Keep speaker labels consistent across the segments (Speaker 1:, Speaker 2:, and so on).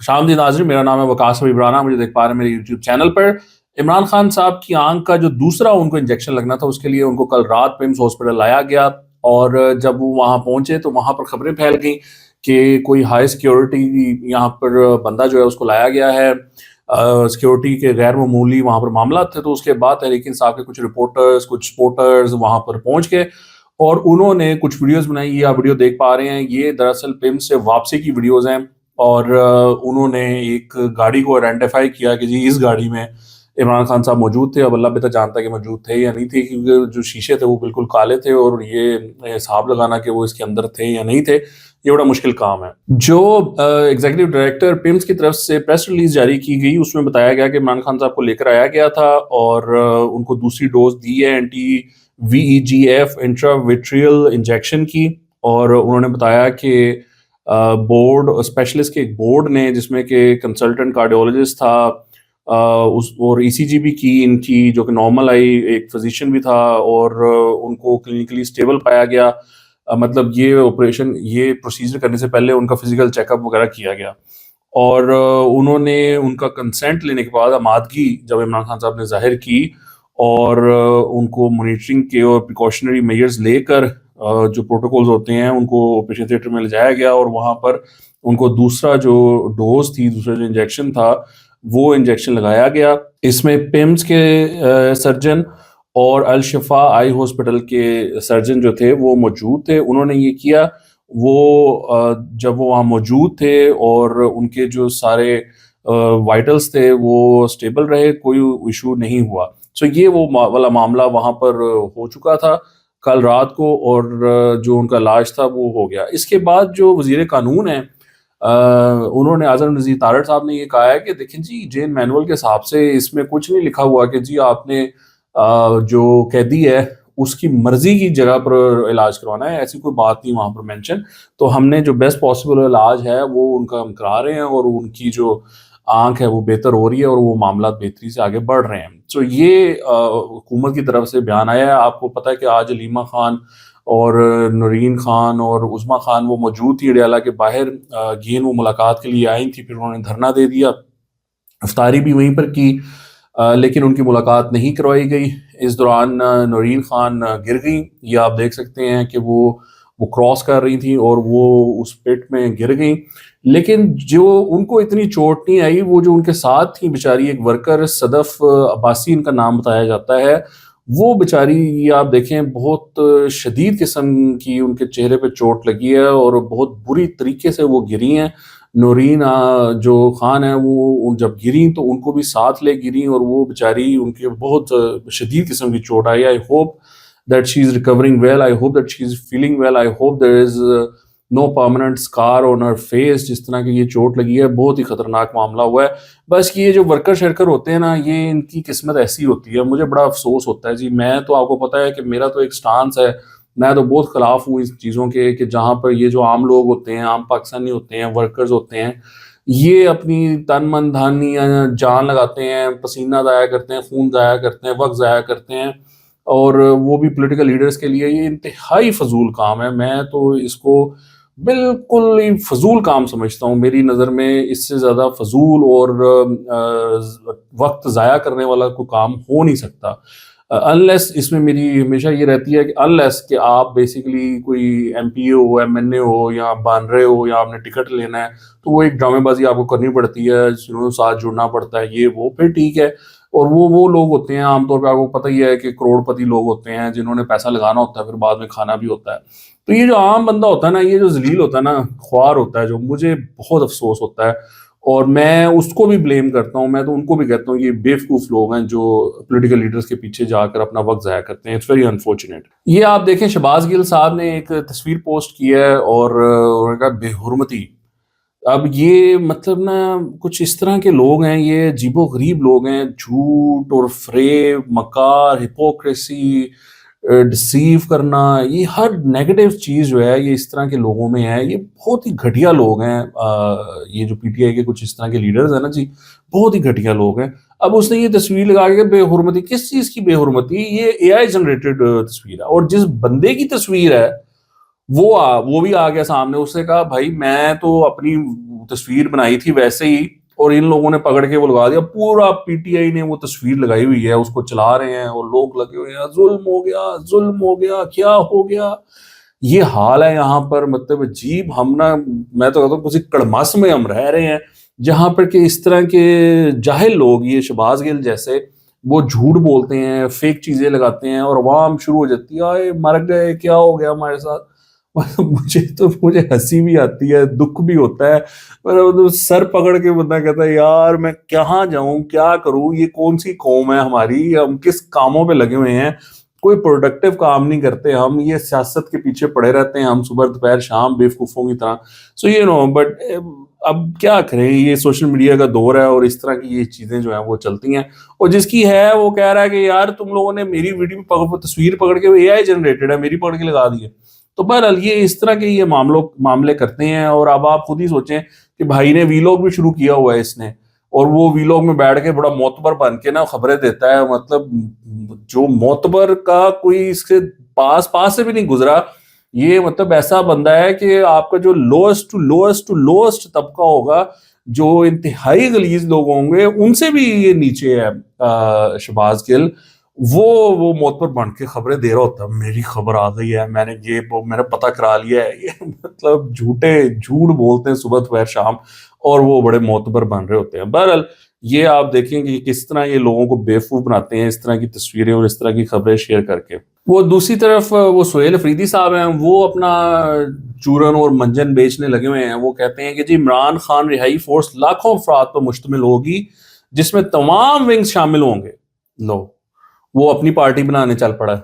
Speaker 1: शामदी नाज़रीन, मेरा नाम है वकास इब्राना। मुझे देख पा रहे हैं मेरे यूट्यूब चैनल पर। इमरान खान साहब की आंख का जो दूसरा उनको इंजेक्शन लगना था, उसके लिए उनको कल रात पिम्स हॉस्पिटल लाया गया। और जब वो वहाँ पहुंचे तो वहाँ पर खबरें फैल गई कि कोई हाई सिक्योरिटी यहाँ पर बंदा जो है उसको लाया गया है। सिक्योरिटी के गैर मामूली वहाँ पर मामला थे। तो उसके बाद तहरीक इंसाफ के कुछ रिपोर्टर्स, कुछ सपोर्टर्स वहाँ पर पहुंच गए और उन्होंने कुछ वीडियोस बनाई। ये आप वीडियो देख पा रहे हैं, ये दरअसल पिम्स से वापसी की वीडियोस हैं। और उन्होंने एक गाड़ी को आइडेंटिफाई किया कि जी इस गाड़ी में इमरान खान साहब मौजूद थे। अब अल्लाह बेहतर जानता है कि मौजूद थे या नहीं थे, क्योंकि जो शीशे थे वो बिल्कुल काले थे और ये हिसाब लगाना कि वो इसके अंदर थे या नहीं थे, ये बड़ा मुश्किल काम है। जो एग्जीक्यूटिव डायरेक्टर पिम्स की तरफ से प्रेस रिलीज जारी की गई, उसमें बताया गया कि इमरान खान साहब को लेकर आया गया था और उनको दूसरी डोज दी है एंटी VEGF इंट्राविट्रियल इंजेक्शन की। और उन्होंने बताया कि बोर्ड स्पेशलिस्ट के एक बोर्ड ने, जिसमें कि कंसल्टेंट कार्डियोलॉजिस्ट था उस और ECG भी की इनकी, जो कि नॉर्मल आई, एक फिजिशियन भी था और उनको क्लिनिकली स्टेबल पाया गया। मतलब ये ऑपरेशन, ये प्रोसीजर करने से पहले उनका फिजिकल चेकअप वगैरह किया गया और उन्होंने उनका कंसेंट लेने के बाद आमादगी जब इमरान खान साहब ने जाहिर की और उनको मॉनिटरिंग के और प्रिकॉशनरी मेजर्स लेकर जो प्रोटोकॉल्स होते हैं उनको ऑपरेशन थिएटर में ले जाया गया और वहाँ पर उनको दूसरा जो डोज थी, दूसरा जो इंजेक्शन था, वो इंजेक्शन लगाया गया। इसमें पिम्स के सर्जन और अल शिफा आई हॉस्पिटल के सर्जन जो थे वो मौजूद थे। उन्होंने ये किया। वो जब वो वहाँ मौजूद थे और उनके जो सारे वाइटल्स थे वो स्टेबल रहे, कोई इशू नहीं हुआ। सो ये वो वाला मामला वहाँ पर हो चुका था कल रात को और जो उनका इलाज था वो हो गया। इसके बाद जो वजीर कानून है, उन्होंने आज़म नज़ीर तारड़ साहब ने ये कहा है कि देखें जी, जेल मैनुअल के हिसाब से इसमें कुछ नहीं लिखा हुआ कि जी आपने जो कैदी है उसकी मर्जी की जगह पर इलाज करवाना है, ऐसी कोई बात नहीं वहाँ पर मेंशन। तो हमने जो बेस्ट पॉसिबल इलाज है वो उनका हम करा रहे हैं और उनकी जो आंख है वो बेहतर हो रही है और वो मामला बेहतरी से आगे बढ़ रहे हैं। तो ये हुकूमत की तरफ से बयान आया है। आपको पता है कि आज अलीमा खान और नूरीन खान और उज़मा खान वो मौजूद थी अडयाला के बाहर, गेन वो मुलाकात के लिए आई थी, फिर उन्होंने धरना दे दिया, इफ्तारी भी वहीं पर की, लेकिन उनकी मुलाकात नहीं करवाई गई। इस दौरान नूरीन खान गिर गई। ये आप देख सकते हैं कि वो क्रॉस कर रही थी और वो उस पिट में गिर गई। लेकिन जो उनको इतनी चोट नहीं आई, वो जो उनके साथ थी बेचारी, एक वर्कर सदफ अब्बासी इनका नाम बताया जाता है, वो बेचारी, ये आप देखें, बहुत शदीद किस्म की उनके चेहरे पे चोट लगी है और बहुत बुरी तरीके से वो गिरी हैं। नूरीन जो खान है वो जब गिरी तो उनको भी साथ ले गिरी और वो बेचारी, उनके बहुत शदीद किस्म की चोट आई। I hope that she is recovering well, I hope that she is feeling well, I hope there is no permanent scar on her face. जिस तरह की ये चोट लगी है, बहुत ही खतरनाक मामला हुआ है। बस ये जो वर्कर शर्कर होते हैं ना, ये इनकी किस्मत ऐसी होती है। मुझे बड़ा अफसोस होता है जी। मैं तो, आपको पता है कि मेरा तो एक स्टांस है, मैं तो बहुत खिलाफ हूँ इस चीज़ों के कि जहाँ पर ये जो आम लोग होते हैं, आम पाकिस्तानी होते हैं, वर्कर्स होते हैं, ये अपनी तन मन धन या जान लगाते हैं, पसीना ज़ाया करते हैं, खून ज़ाया करते हैं, वक्त ज़ाया करते हैं और वो भी पॉलिटिकल लीडर्स के लिए। ये इंतहाई फजूल काम है। मैं तो इसको बिल्कुल ही फजूल काम समझता हूँ। मेरी नज़र में इससे ज़्यादा फजूल और वक्त ज़ाया करने वाला कोई काम हो नहीं सकता। अनलेस, इसमें मेरी हमेशा ये रहती है कि अनलेस कि आप बेसिकली कोई MP हो, MNA हो या बन रहे हो या आपने टिकट लेना है, तो वो एक ड्रामेबाजी आपको करनी पड़ती है, साथ जुड़ना पड़ता है, ये वो फिर ठीक है। और वो लोग होते हैं आमतौर पे, आपको पता ही है कि करोड़पति लोग होते हैं जिन्होंने पैसा लगाना होता है, फिर बाद में खाना भी होता है। तो ये जो आम बंदा होता है ना, ये जो जलील होता है ना, ख्वार होता है, जो मुझे बहुत अफसोस होता है और मैं उसको भी ब्लेम करता हूँ। मैं तो उनको भी कहता हूँ ये बेवकूफ़ लोग हैं जो पॉलिटिकल लीडर्स के पीछे जाकर अपना वक्त ज़ाया करते हैं। It's very unfortunate. ये आप देखें, शहबाज गिल साहब ने एक तस्वीर पोस्ट की है और उन्होंने कहा बेहुरमती। अब ये मतलब ना, कुछ इस तरह के लोग हैं, ये अजीबो गरीब लोग हैं। झूठ और फ्रेब, मकार, हिपोक्रेसी, डिसीव करना, ये हर नेगेटिव चीज़ जो है ये इस तरह के लोगों में है। ये बहुत ही घटिया लोग हैं। ये जो PTI के कुछ इस तरह के लीडर्स हैं ना जी, बहुत ही घटिया लोग हैं। अब उसने ये तस्वीर लगा के बेहुरमती, किस चीज़ की बेहुरमती? ये AI जनरेटेड तस्वीर है और जिस बंदे की तस्वीर है वो भी आ गया सामने। उसने कहा भाई मैं तो अपनी तस्वीर बनाई थी वैसे ही, और इन लोगों ने पकड़ के वो लगा दिया। पूरा पीटीआई ने वो तस्वीर लगाई हुई है, उसको चला रहे हैं और लोग लगे हुए हैं, जुल्म हो गया, जुल्म हो गया, क्या हो गया। ये हाल है यहाँ पर, मतलब अजीब। हम ना, मैं तो कहता हूँ किसी कड़मास में हम रह रहे हैं, जहां पर कि इस तरह के जाहिल लोग, ये शहबाज गिल जैसे, वो झूठ बोलते हैं, फेक चीजें लगाते हैं और अवाम शुरू हो जाती है, आए मर गए, क्या हो गया हमारे साथ। मुझे हंसी भी आती है, दुख भी होता है, पर वो सर पकड़ के बंदा कहता है यार मैं कहाँ जाऊं, क्या करूं, ये कौन सी कौम है हमारी, हम किस कामों पे लगे हुए हैं, कोई प्रोडक्टिव काम नहीं करते हम, ये सियासत के पीछे पड़े रहते हैं हम, सुबह दोपहर शाम बेवकूफों की तरह। सो यू नो, बट अब क्या करें, ये सोशल मीडिया का दौर है और इस तरह की ये चीजें जो है वो चलती हैं। और जिसकी है वो कह रहा है कि यार तुम लोगों ने मेरी वीडियो में तस्वीर पकड़ के, एआई जनरेटेड है, मेरी पकड़ के लगा दी है। तो बहरहाल ये इस तरह के ये मामले करते हैं। और अब आप खुद ही सोचें कि भाई ने वीलॉग भी शुरू किया हुआ है इसने, और वो वीलॉग में बैठ के बड़ा मोतबर बन के ना खबरें देता है, मतलब जो मोतबर का कोई इसके पास पास से भी नहीं गुजरा। ये मतलब ऐसा बंदा है कि आपका जो lowest to lowest to lowest तबका होगा, जो इंतहाई गलीज लोग होंगे, उनसे भी ये नीचे है शहबाज गिल। वो मोतबर बन के खबरें दे रहा होता है, मेरी खबर आ गई है, मैंने पता करा लिया है। ये मतलब झूठ बोलते हैं सुबह दोपहर शाम, और वो बड़े मोतबर बन रहे होते हैं। बहरहाल ये आप देखेंगे कि किस तरह ये लोगों को बेवकूफ बनाते हैं इस तरह की तस्वीरें और इस तरह की खबरें शेयर करके। वो दूसरी तरफ वो सुहेल अफरीदी साहब हैं, वो अपना चूरन और मंजन बेचने लगे हुए हैं। वो कहते हैं कि जी इमरान खान रिहाई फोर्स लाखों अफराद पर मुश्तमिल होगी, जिसमें तमाम विंग्स शामिल होंगे। लो, वो अपनी पार्टी बनाने चल पड़ा।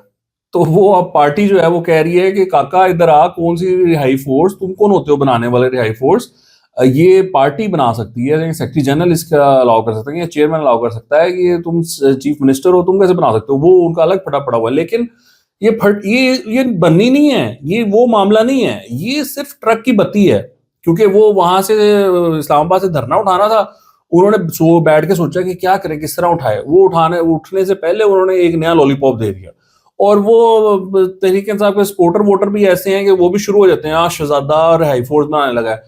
Speaker 1: तो वो अब पार्टी जो है वो कह रही है कि काका इधर आ, कौन सी रिहाई फोर्स, तुम कौन होते हो बनाने वाले रिहाई फोर्स। ये पार्टी बना सकती है, सेक्रेटरी जनरल इसका अलाउ कर सकते हैं, या चेयरमैन अलाउ कर सकता है कि तुम चीफ मिनिस्टर हो, तुम कैसे बना सकते हो। वो उनका अलग फटा पड़ा हुआ है। लेकिन ये बननी नहीं है, ये वो मामला नहीं है, ये सिर्फ ट्रक की बत्ती है। क्योंकि वो वहां से इस्लामाबाद से धरना उठाना था, उन्होंने बैठ के सोचा कि क्या करें, किस तरह उठाए। वो उठने से पहले उन्होंने एक नया लॉलीपॉप दे दिया। और वो तहरीक इंसाफ के सपोर्टर वोटर भी ऐसे हैं कि वो भी शुरू हो जाते हैं, शहजादा और हाई फोर्स बनाने लगा है।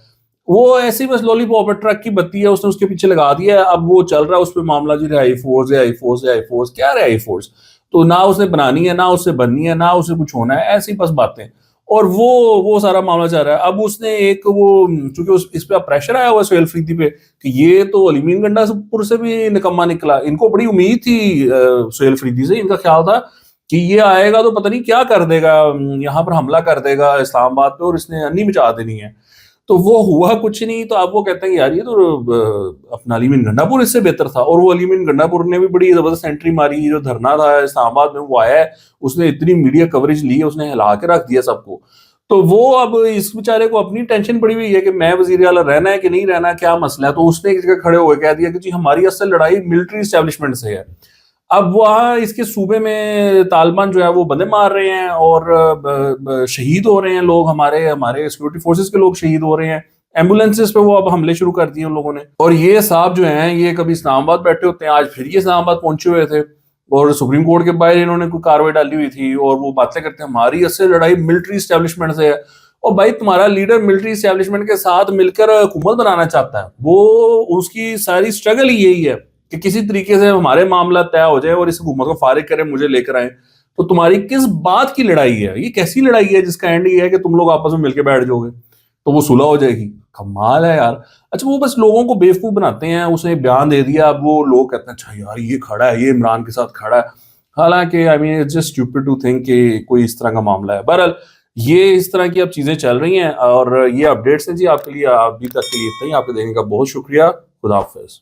Speaker 1: वो ऐसी बस लॉलीपॉप है, ट्रक की बत्ती है, उसने उसके पीछे लगा दिया है। अब वो चल रहा है उस पर मामला, जी हाई फोर्स है, हाई फोर्स है, हाई फोर्स क्या है, हाई फोर्स तो ना उसने बनानी है, ना उससे बननी है, ना उसे कुछ होना है, ऐसी बस बातें। और वो सारा मामला चल रहा है। अब उसने एक वो, चूंकि इस पे प्रेशर आया हुआ सुहेल अफरीदी पे कि ये तो अलीमीन गंडापुर से भी निकम्मा निकला। इनको बड़ी उम्मीद थी सुहेल अफरीदी से, इनका ख्याल था कि ये आएगा तो पता नहीं क्या कर देगा, यहाँ पर हमला कर देगा इस्लामाबाद पे और इसने अन्नी मचा देनी है। तो वो हुआ कुछ नहीं। तो अब वो कहते हैं यार ये तो अपना अलीमीन गंडापुर इससे बेहतर था। और वो अलीमीन गंडापुर ने भी बड़ी जबरदस्त एंट्री मारी। जो धरना था इस्लामाबाद में, वो आया है, उसने इतनी मीडिया कवरेज ली है, उसने हिला के रख दिया सबको। तो वो अब इस बेचारे को अपनी टेंशन पड़ी हुई है कि मैं वजीर आला रहना है कि नहीं रहना, क्या मसला है। तो उसने एक जगह खड़े होकर कह दिया कि जी हमारी असल लड़ाई मिलिट्री एस्टेब्लिशमेंट से है। अब वहाँ इसके सूबे में तालिबान जो है वो बंदे मार रहे हैं और शहीद हो रहे हैं लोग, हमारे हमारे सिक्योरिटी फोर्सेस के लोग शहीद हो रहे हैं। एम्बुलेंसेस पे वो अब हमले शुरू कर दिए उन लोगों ने। और ये साहब जो हैं, ये कभी इस्लामाबाद बैठे होते हैं, आज फिर ये इस्लामाबाद पहुंचे हुए थे और सुप्रीम कोर्ट के बाहर इन्होंने कोई कार्रवाई डाली हुई थी। और वो बातें करते हैं हमारी असल लड़ाई मिलिट्री एस्टेब्लिशमेंट से है। और भाई तुम्हारा लीडर मिलिट्री एस्टेब्लिशमेंट के साथ मिलकर हुकूमत बनाना चाहता है, वो उसकी सारी स्ट्रगल ही यही है कि किसी तरीके से हमारे मामला तय हो जाए और इस हुकूमत को फारिग करें, मुझे लेकर आए। तो तुम्हारी किस बात की लड़ाई है, ये कैसी लड़ाई है जिसका एंड ये है कि तुम लोग आपस में मिलकर बैठ जाओगे तो वो सुलह हो जाएगी। कमाल है यार। अच्छा, वो बस लोगों को बेवकूफ बनाते हैं। उसने बयान दे दिया, अब वो लोग कहते हैं अच्छा यार ये खड़ा है, ये इमरान के साथ खड़ा है। हालांकि I mean it's just stupid to think कि कोई इस तरह का मामला है। बहरहाल ये इस तरह की अब चीजें चल रही हैं और ये अपडेट्स हैं जी आपके लिए। अभी तक के लिए इतना ही। आपके देखने का बहुत शुक्रिया। खुदा हाफिज।